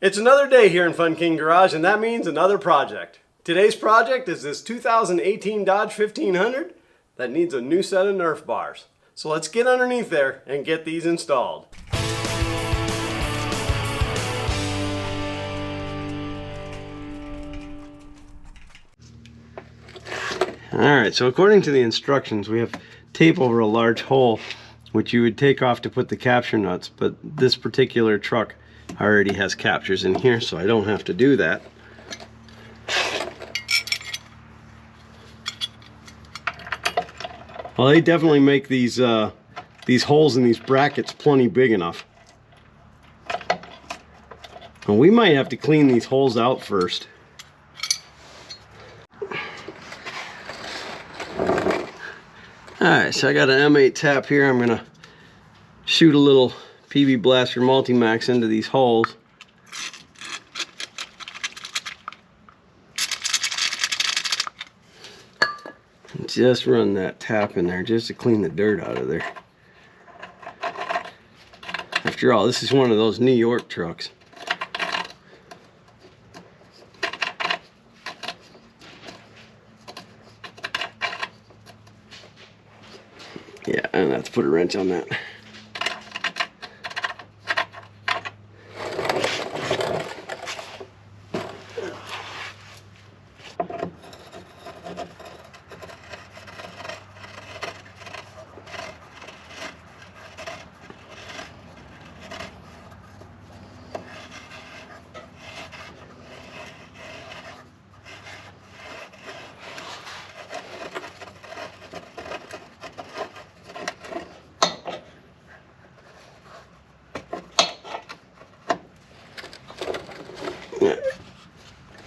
It's another day here in Fun King Garage, and that means another project. Today's project is this 2018 Dodge 1500 that needs a new set of Nerf bars. So let's get underneath there and get these installed. Alright, so according to the instructions, we have tape over a large hole which you would take off to put the capture nuts, but this particular truck already has captures in here, so I don't have to do that. Well, they definitely make these holes in these brackets plenty big enough. And we might have to clean these holes out first. Alright, so I got an M8 tap here. I'm going to shoot a little PB Blaster Multimax into these holes. Just run that tap in there just to clean the dirt out of there. After all, this is one of those New York trucks. Yeah, and I have to put a wrench on that.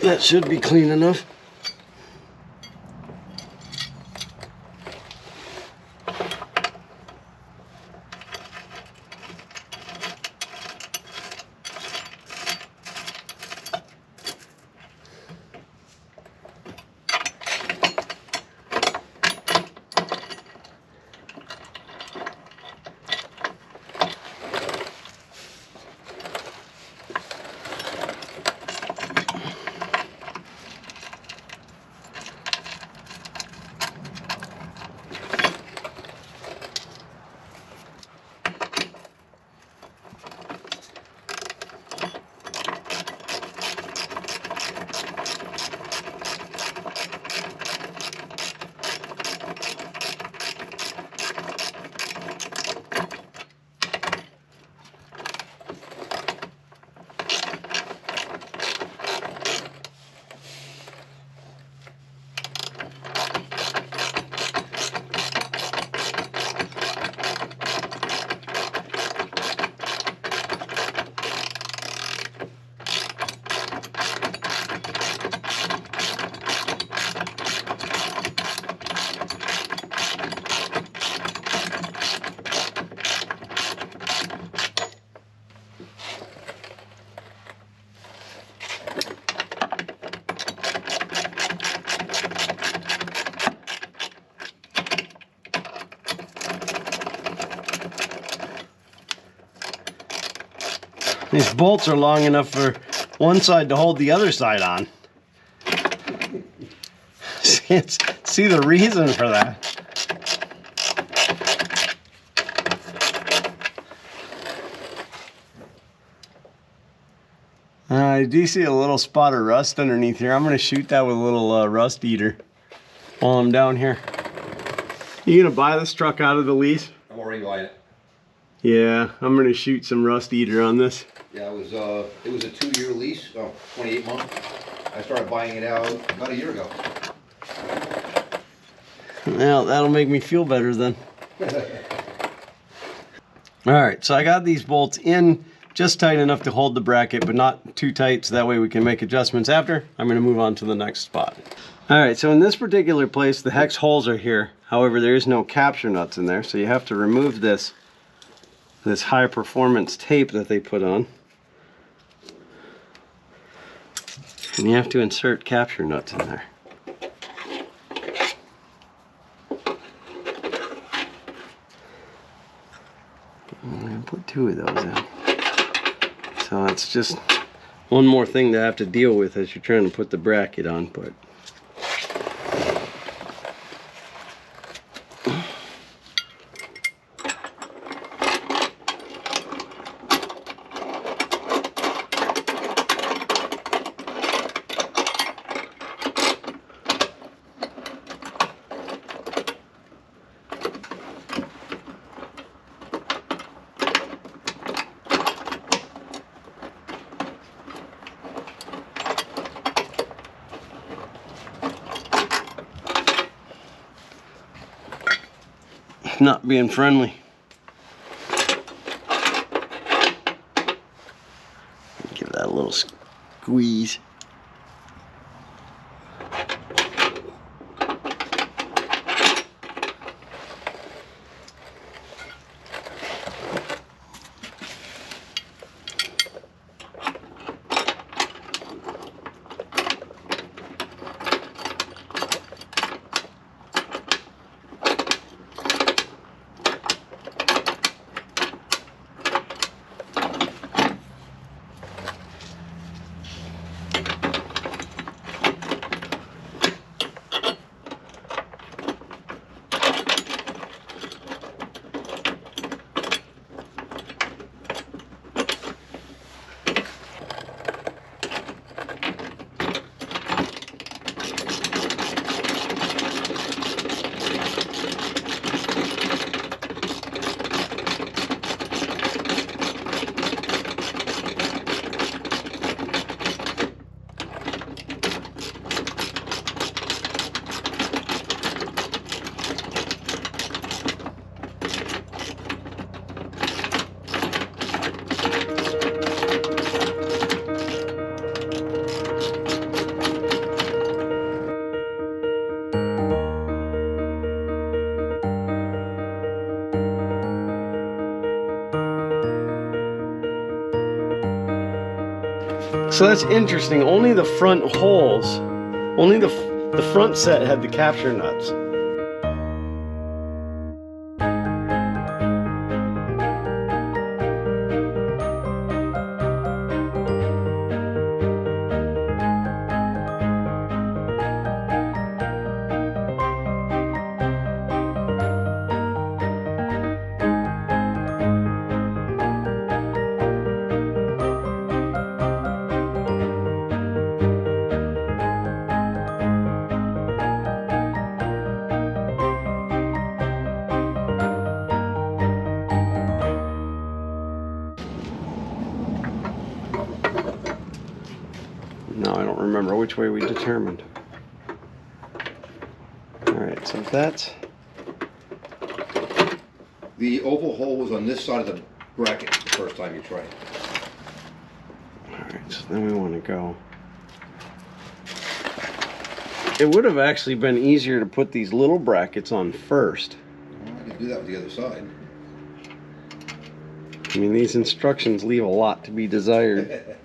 That should be clean enough. These bolts are long enough for one side to hold the other side on. See the reason for that. I do see a little spot of rust underneath here. I'm going to shoot that with a little rust eater while I'm down here. You going to buy this truck out of the lease? I'm already buying it. Yeah, I'm going to shoot some rust eater on this. Yeah, it was a 2-year lease, 28 months. I started buying it out about a year ago. Well, that'll make me feel better then. Alright, so I got these bolts in just tight enough to hold the bracket, but not too tight, so that way we can make adjustments after. I'm going to move on to the next spot. Alright, so in this particular place, the hex holes are here. However, there is no capture nuts in there, so you have to remove this high performance tape that they put on. And you have to insert capture nuts in there. I'm going to put 2 of those in. So it's just one more thing to have to deal with as you're trying to put the bracket on, but not being friendly. Give that a little squeeze. So that's interesting. Only the front holes, only the front set had the capture nuts. No, I don't remember which way we determined. Alright, so that's... The oval hole was on this side of the bracket the first time you tried. Alright, so then we want to go... It would have actually been easier to put these little brackets on first. Well, I could do that with the other side. I mean, these instructions leave a lot to be desired.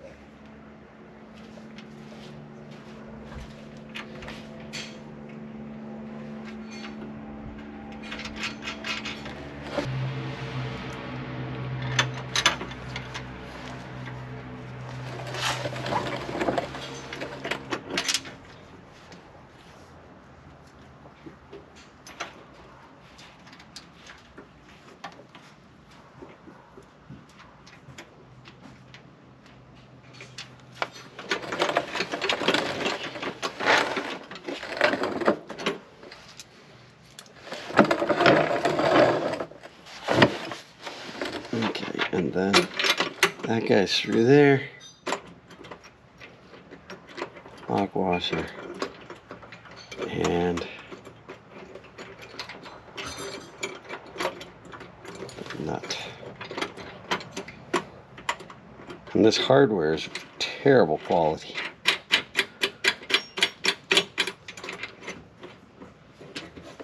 Okay, and then that guy's through there. Lock washer. And nut. And this hardware is terrible quality.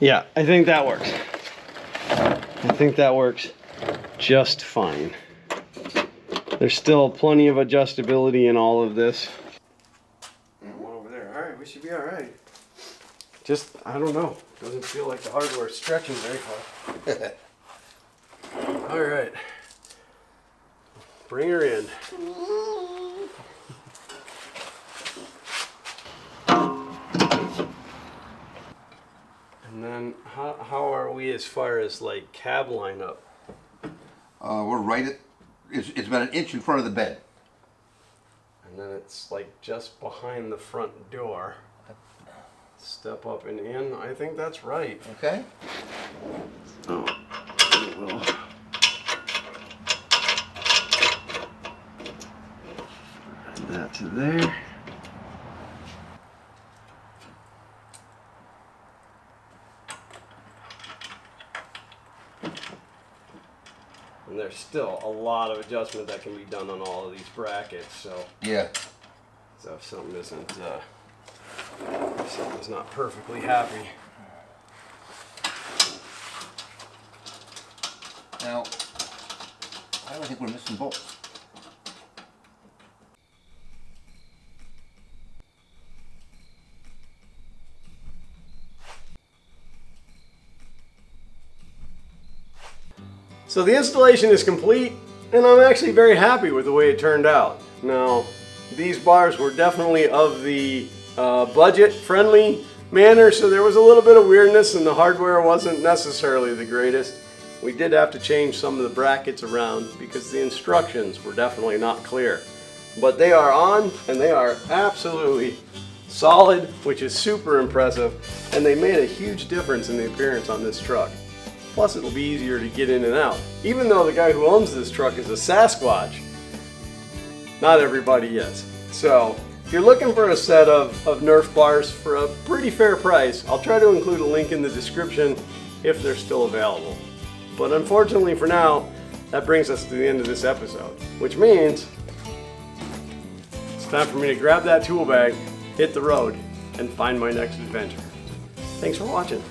Yeah, I think that works. I think that works just fine. There's still plenty of adjustability in all of this. One over there. Alright, we should be alright. Just, I don't know. Doesn't feel like the hardware's stretching very far. Alright. Bring her in. And how are we as far as like cab lineup? We're right at, it's about an inch in front of the bed. And then it's like just behind the front door. Step up and in. I think that's right. Okay. Oh, well. Add that to there. And there's still a lot of adjustment that can be done on all of these brackets, so Yeah. so if something isn't, if something's not perfectly happy. Now, why do I think we're missing bolts? So the installation is complete, and I'm actually very happy with the way it turned out. Now, these bars were definitely of the budget-friendly manner, so there was a little bit of weirdness, and the hardware wasn't necessarily the greatest. We did have to change some of the brackets around because the instructions were definitely not clear. But they are on, and they are absolutely solid, which is super impressive, and they made a huge difference in the appearance on this truck. Plus, it'll be easier to get in and out. Even though the guy who owns this truck is a Sasquatch, not everybody is. So, if you're looking for a set of Nerf bars for a pretty fair price, I'll try to include a link in the description if they're still available. But unfortunately for now, that brings us to the end of this episode, which means it's time for me to grab that tool bag, hit the road, and find my next adventure. Thanks for watching.